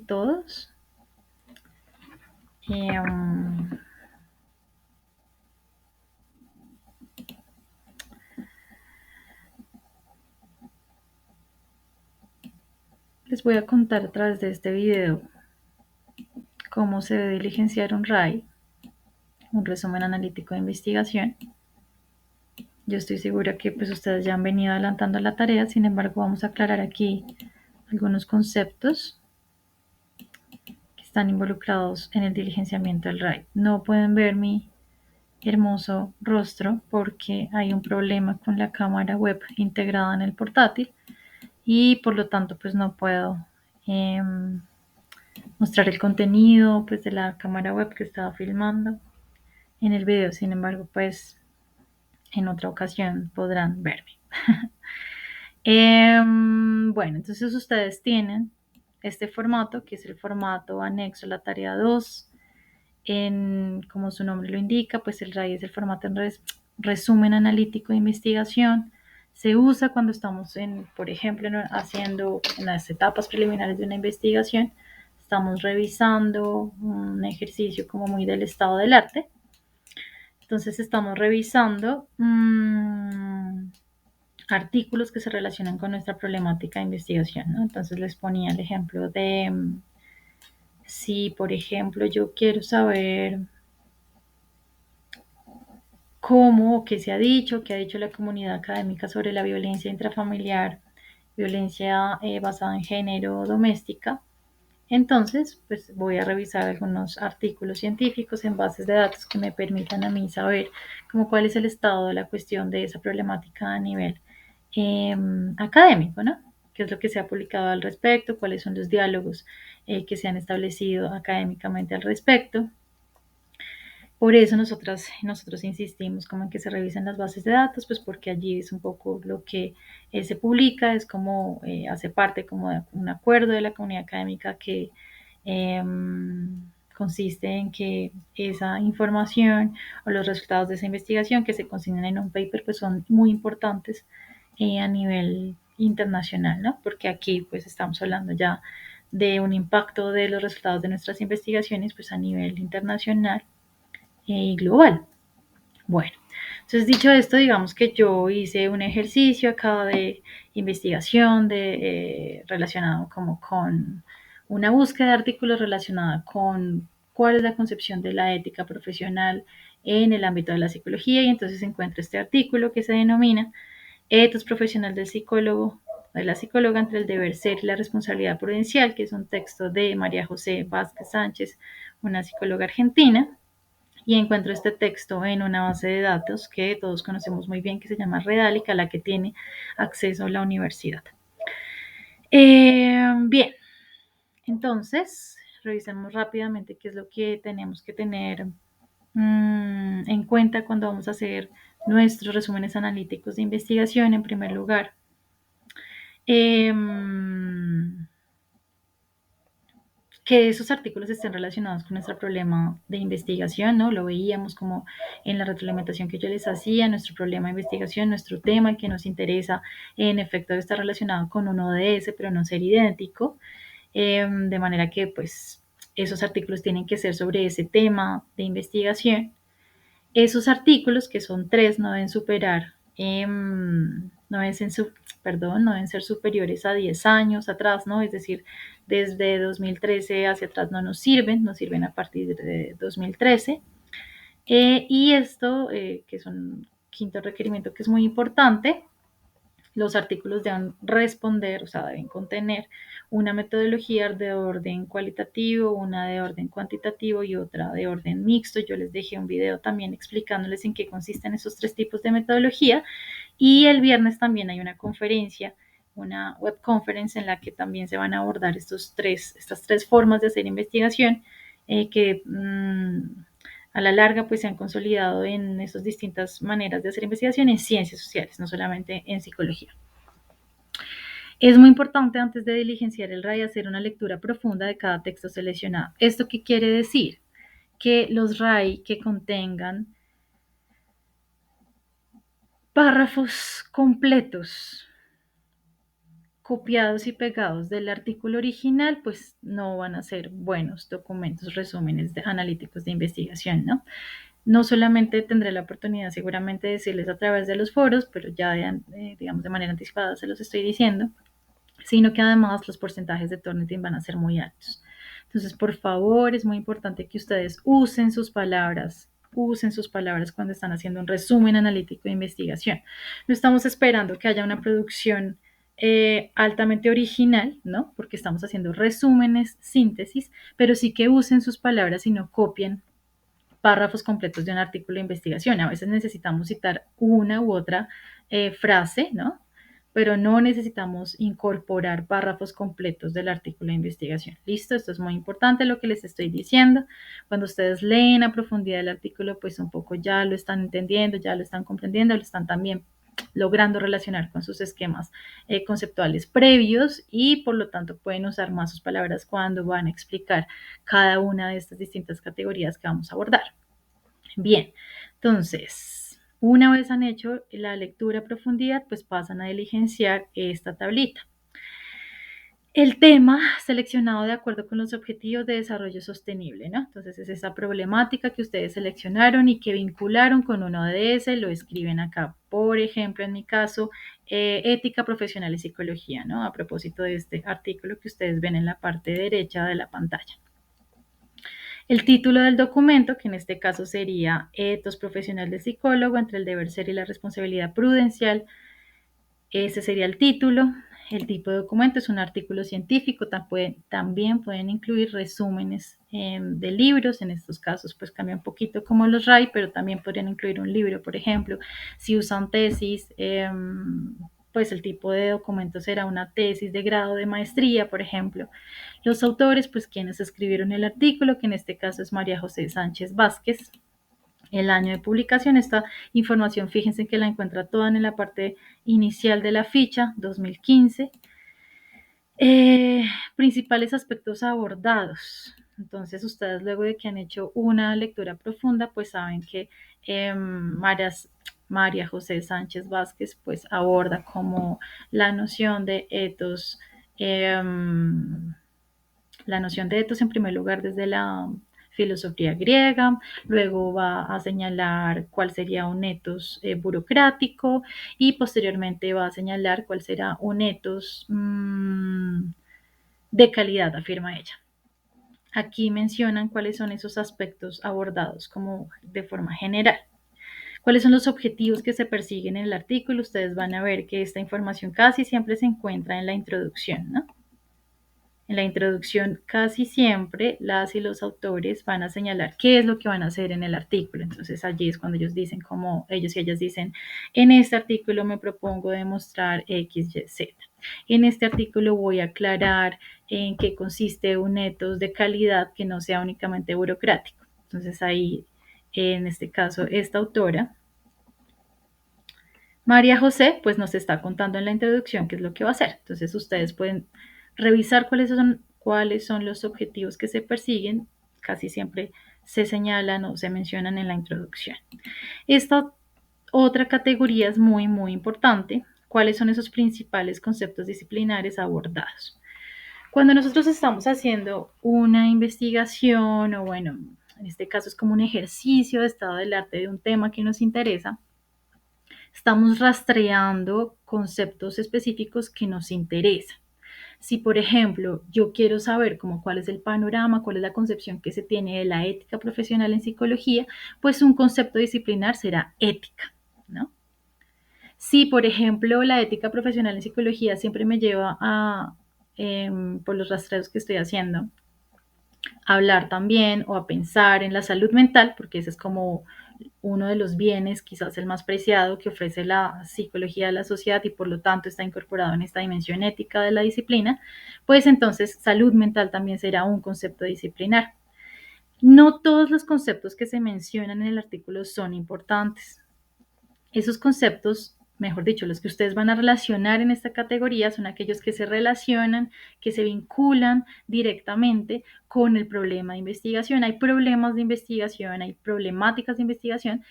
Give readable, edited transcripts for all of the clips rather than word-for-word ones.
todos. Les voy a contar a través de este video cómo se debe diligenciar un RAI, un resumen analítico de investigación. Yo estoy segura que pues ustedes ya han venido adelantando la tarea, sin embargo vamos a aclarar aquí algunos conceptos que están involucrados en el diligenciamiento del RAI. No pueden ver mi hermoso rostro porque hay un problema con la cámara web integrada en el portátil y por lo tanto pues no puedo mostrar el contenido pues de la cámara web que estaba filmando en el video. Sin embargo, pues en otra ocasión podrán verme. Bueno, entonces ustedes tienen este formato, que es el formato anexo a la tarea 2. Como su nombre lo indica, pues el RAI es el formato en resumen analítico de investigación. Se usa cuando estamos, por ejemplo, haciendo en las etapas preliminares de una investigación, estamos revisando un ejercicio como muy del estado del arte. Entonces estamos revisando artículos que se relacionan con nuestra problemática de investigación, ¿no? Entonces les ponía el ejemplo de si, por ejemplo, yo quiero saber cómo o qué se ha dicho, qué ha dicho la comunidad académica sobre la violencia intrafamiliar, violencia basada en género doméstica. Entonces, pues voy a revisar algunos artículos científicos en bases de datos que me permitan a mí saber como cuál es el estado de la cuestión de esa problemática a nivel académico, ¿no? ¿Qué es lo que se ha publicado al respecto? ¿Cuáles son los diálogos que se han establecido académicamente al respecto? Por eso nosotros insistimos como en que se revisen las bases de datos, pues porque allí es un poco lo que se publica, es como hace parte como de un acuerdo de la comunidad académica que consiste en que esa información o los resultados de esa investigación que se consignan en un paper pues son muy importantes a nivel internacional, ¿no? Porque aquí pues estamos hablando ya de un impacto de los resultados de nuestras investigaciones pues a nivel internacional y global. Bueno, entonces dicho esto, digamos que yo hice un ejercicio acá de investigación relacionado como con una búsqueda de artículos relacionada con cuál es la concepción de la ética profesional en el ámbito de la psicología, y entonces encuentro este artículo que se denomina Ethos profesional del psicólogo, de la psicóloga entre el deber ser y la responsabilidad prudencial, que es un texto de María José Vázquez Sánchez, una psicóloga argentina. Y encuentro este texto en una base de datos que todos conocemos muy bien, que se llama Redálica, a la que tiene acceso la universidad. Bien, entonces revisemos rápidamente qué es lo que tenemos que tener en cuenta cuando vamos a hacer nuestros resúmenes analíticos de investigación. En primer lugar, que esos artículos estén relacionados con nuestro problema de investigación, ¿no? Lo veíamos como en la retroalimentación que yo les hacía, nuestro problema de investigación, nuestro tema que nos interesa, en efecto, debe estar relacionado con un ODS, pero no ser idéntico, de manera que, pues, esos artículos tienen que ser sobre ese tema de investigación. Esos artículos, que son 3, no deben superar, no deben ser superiores a 10 años atrás, ¿no? Es decir, desde 2013 hacia atrás no nos sirven a partir de 2013. Y esto, que es un quinto requerimiento que es muy importante, los artículos deben responder, o sea, deben contener una metodología de orden cualitativo, una de orden cuantitativo y otra de orden mixto. Yo les dejé un video también explicándoles en qué consisten esos 3 tipos de metodología. Y el viernes también hay una conferencia, una web conference en la que también se van a abordar estas 3 formas de hacer investigación que a la larga pues se han consolidado en esas distintas maneras de hacer investigación en ciencias sociales, no solamente en psicología. Es muy importante antes de diligenciar el RAI hacer una lectura profunda de cada texto seleccionado. ¿Esto qué quiere decir? Que los RAI que contengan párrafos completos copiados y pegados del artículo original, pues no van a ser buenos documentos, resúmenes analíticos de investigación, ¿no? No solamente tendré la oportunidad seguramente de decirles a través de los foros, pero ya digamos de manera anticipada se los estoy diciendo, sino que además los porcentajes de Turnitin van a ser muy altos. Entonces, por favor, es muy importante que ustedes usen sus palabras cuando están haciendo un resumen analítico de investigación. No estamos esperando que haya una producción altamente original, ¿no? Porque estamos haciendo resúmenes, síntesis, pero sí que usen sus palabras y no copien párrafos completos de un artículo de investigación. A veces necesitamos citar una u otra frase, ¿no? Pero no necesitamos incorporar párrafos completos del artículo de investigación. ¿Listo? Esto es muy importante lo que les estoy diciendo. Cuando ustedes leen a profundidad el artículo, pues un poco ya lo están entendiendo, ya lo están comprendiendo, lo están también logrando relacionar con sus esquemas conceptuales previos y por lo tanto pueden usar más sus palabras cuando van a explicar cada una de estas distintas categorías que vamos a abordar. Bien, entonces, una vez han hecho la lectura a profundidad, pues pasan a diligenciar esta tablita. El tema seleccionado de acuerdo con los objetivos de desarrollo sostenible, ¿no? Entonces es esa problemática que ustedes seleccionaron y que vincularon con un ODS, lo escriben acá. Por ejemplo, en mi caso, ética profesional y psicología, ¿no? A propósito de este artículo que ustedes ven en la parte derecha de la pantalla. El título del documento, que en este caso sería Ethos profesional de psicólogo entre el deber ser y la responsabilidad prudencial. Ese sería el título. El tipo de documento es un artículo científico. También pueden incluir resúmenes de libros. En estos casos, pues cambia un poquito como los RAI, pero también podrían incluir un libro, por ejemplo. Si usan tesis, pues el tipo de documento será una tesis de grado de maestría, por ejemplo. Los autores, pues quienes escribieron el artículo, que en este caso es María José Sánchez Vázquez. El año de publicación, esta información, fíjense que la encuentra toda en la parte inicial de la ficha, 2015. Principales aspectos abordados. Entonces, ustedes luego de que han hecho una lectura profunda, pues saben que María José Sánchez Vázquez, pues aborda como la noción de ethos, en primer lugar desde la filosofía griega, luego va a señalar cuál sería un ethos burocrático y posteriormente va a señalar cuál será un ethos de calidad, afirma ella. Aquí mencionan cuáles son esos aspectos abordados como de forma general. ¿Cuáles son los objetivos que se persiguen en el artículo? Ustedes van a ver que esta información casi siempre se encuentra en la introducción, ¿no? En la introducción casi siempre las y los autores van a señalar qué es lo que van a hacer en el artículo. Entonces allí es cuando ellos dicen, como ellos y ellas dicen, en este artículo me propongo demostrar X, Y, Z. En este artículo voy a aclarar en qué consiste un ethos de calidad que no sea únicamente burocrático. Entonces ahí, en este caso, esta autora, María José, pues nos está contando en la introducción qué es lo que va a hacer. Entonces ustedes pueden revisar cuáles son los objetivos que se persiguen. Casi siempre se señalan o se mencionan en la introducción. Esta otra categoría es muy, muy importante. ¿Cuáles son esos principales conceptos disciplinares abordados? Cuando nosotros estamos haciendo una investigación o bueno, en este caso es como un ejercicio de estado del arte de un tema que nos interesa, estamos rastreando conceptos específicos que nos interesan. Si, por ejemplo, yo quiero saber cuál es el panorama, cuál es la concepción que se tiene de la ética profesional en psicología, pues un concepto disciplinar será ética, ¿no? Si, por ejemplo, la ética profesional en psicología siempre me lleva a, por los rastreos que estoy haciendo, a hablar también o a pensar en la salud mental, porque ese es como uno de los bienes, quizás el más preciado que ofrece la psicología de la sociedad y por lo tanto está incorporado en esta dimensión ética de la disciplina, pues entonces salud mental también será un concepto disciplinar. No todos los conceptos que se mencionan en el artículo son importantes. Esos conceptos, mejor dicho, los que ustedes van a relacionar en esta categoría son aquellos que se relacionan, que se vinculan directamente con el problema de investigación. Hay problemas de investigación, hay problemáticas de investigación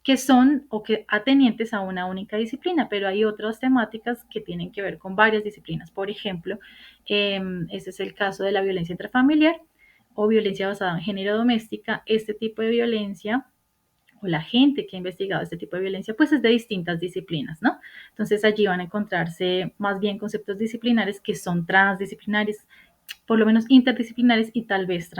que son o que atenientes a una única disciplina, pero hay otras temáticas que tienen que ver con varias disciplinas. Por ejemplo, ese es el caso de la violencia intrafamiliar o violencia basada en género doméstica. Este tipo de violencia o la gente que ha investigado este tipo de violencia, pues es de distintas disciplinas, ¿no? Entonces allí van a encontrarse más bien conceptos disciplinares que son transdisciplinares, por lo menos interdisciplinares y tal vez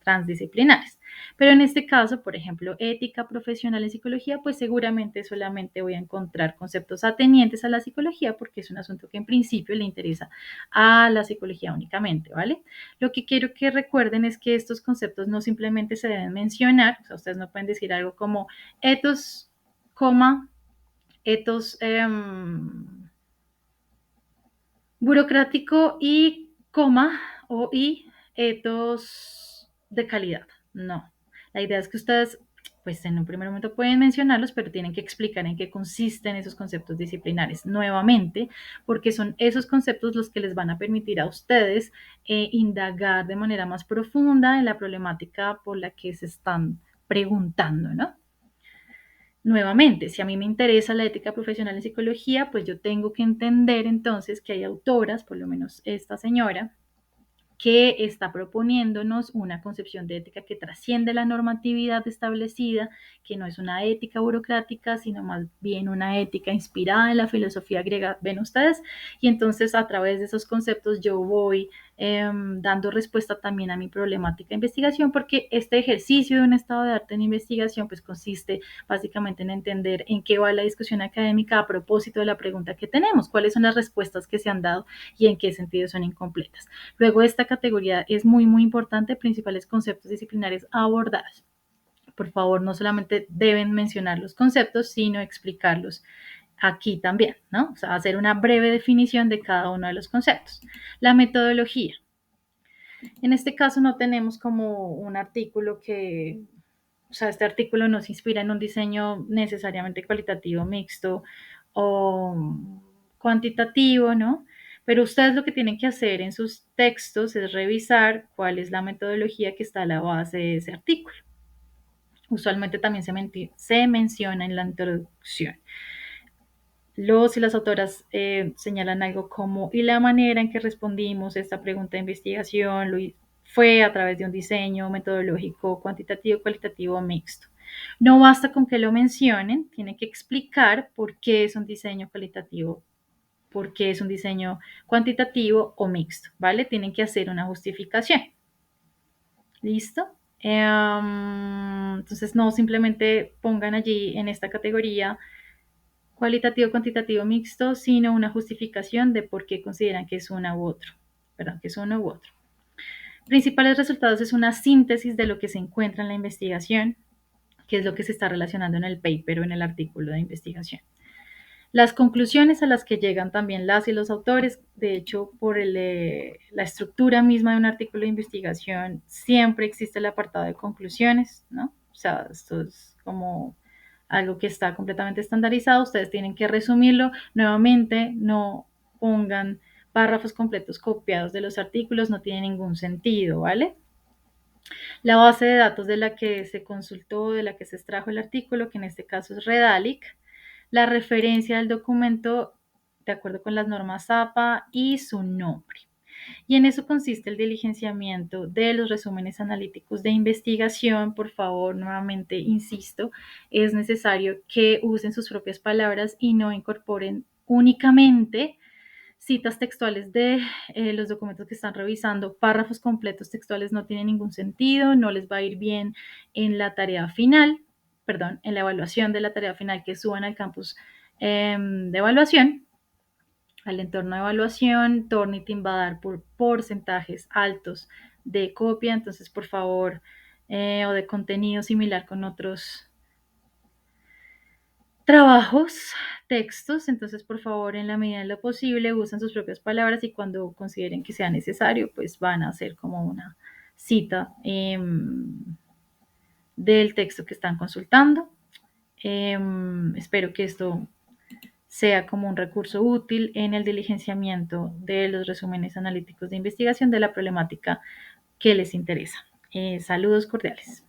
transdisciplinares. Pero en este caso, por ejemplo, ética profesional en psicología, pues seguramente solamente voy a encontrar conceptos atenientes a la psicología porque es un asunto que en principio le interesa a la psicología únicamente, ¿vale? Lo que quiero que recuerden es que estos conceptos no simplemente se deben mencionar, o sea, ustedes no pueden decir algo como etos, coma, etos burocrático y coma o y etos de calidad. No. La idea es que ustedes, pues en un primer momento pueden mencionarlos, pero tienen que explicar en qué consisten esos conceptos disciplinares nuevamente, porque son esos conceptos los que les van a permitir a ustedes indagar de manera más profunda en la problemática por la que se están preguntando, ¿no? Nuevamente, si a mí me interesa la ética profesional en psicología, pues yo tengo que entender entonces que hay autoras, por lo menos esta señora, que está proponiéndonos una concepción de ética que trasciende la normatividad establecida, que no es una ética burocrática, sino más bien una ética inspirada en la filosofía griega, ven ustedes, y entonces a través de esos conceptos yo voy dando respuesta también a mi problemática de investigación, porque este ejercicio de un estado de arte en investigación pues consiste básicamente en entender en qué va la discusión académica a propósito de la pregunta que tenemos, cuáles son las respuestas que se han dado y en qué sentido son incompletas. Luego, esta categoría es muy, muy importante, principales conceptos disciplinares abordados. Por favor, no solamente deben mencionar los conceptos, sino explicarlos aquí también, ¿no? O sea, hacer una breve definición de cada uno de los conceptos. La metodología. En este caso no tenemos como un artículo que, o sea, este artículo nos inspira en un diseño necesariamente cualitativo, mixto o cuantitativo, ¿no? Pero ustedes lo que tienen que hacer en sus textos es revisar cuál es la metodología que está a la base de ese artículo. Usualmente también se menciona en la introducción. Los y las autoras señalan algo como, y la manera en que respondimos esta pregunta de investigación fue a través de un diseño metodológico cuantitativo, cualitativo o mixto. No basta con que lo mencionen, tienen que explicar por qué es un diseño cualitativo, por qué es un diseño cuantitativo o mixto, ¿vale? Tienen que hacer una justificación. ¿Listo? Entonces no simplemente pongan allí en esta categoría cualitativo, cuantitativo, mixto, sino una justificación de por qué consideran que es una u otro, ¿verdad? Que es uno u otro. Principales resultados es una síntesis de lo que se encuentra en la investigación, que es lo que se está relacionando en el paper o en el artículo de investigación. Las conclusiones a las que llegan también las y los autores, de hecho, por la estructura misma de un artículo de investigación, siempre existe el apartado de conclusiones, ¿no? O sea, esto es como algo que está completamente estandarizado, ustedes tienen que resumirlo. Nuevamente, no pongan párrafos completos copiados de los artículos, no tiene ningún sentido, ¿vale? La base de datos de la que se consultó, de la que se extrajo el artículo, que en este caso es Redalic, la referencia del documento de acuerdo con las normas APA y su nombre. Y en eso consiste el diligenciamiento de los resúmenes analíticos de investigación. Por favor, nuevamente insisto, es necesario que usen sus propias palabras y no incorporen únicamente citas textuales de los documentos que están revisando. Párrafos completos textuales no tienen ningún sentido, no les va a ir bien en la tarea final, perdón, en la evaluación de la tarea final que suban al campus de evaluación, al entorno de evaluación. Turnitin va a dar por porcentajes altos de copia, entonces por favor, o de contenido similar con otros trabajos, textos, entonces por favor en la medida de lo posible usen sus propias palabras y cuando consideren que sea necesario pues van a hacer como una cita del texto que están consultando. Espero que esto sea como un recurso útil en el diligenciamiento de los resúmenes analíticos de investigación de la problemática que les interesa. Saludos cordiales.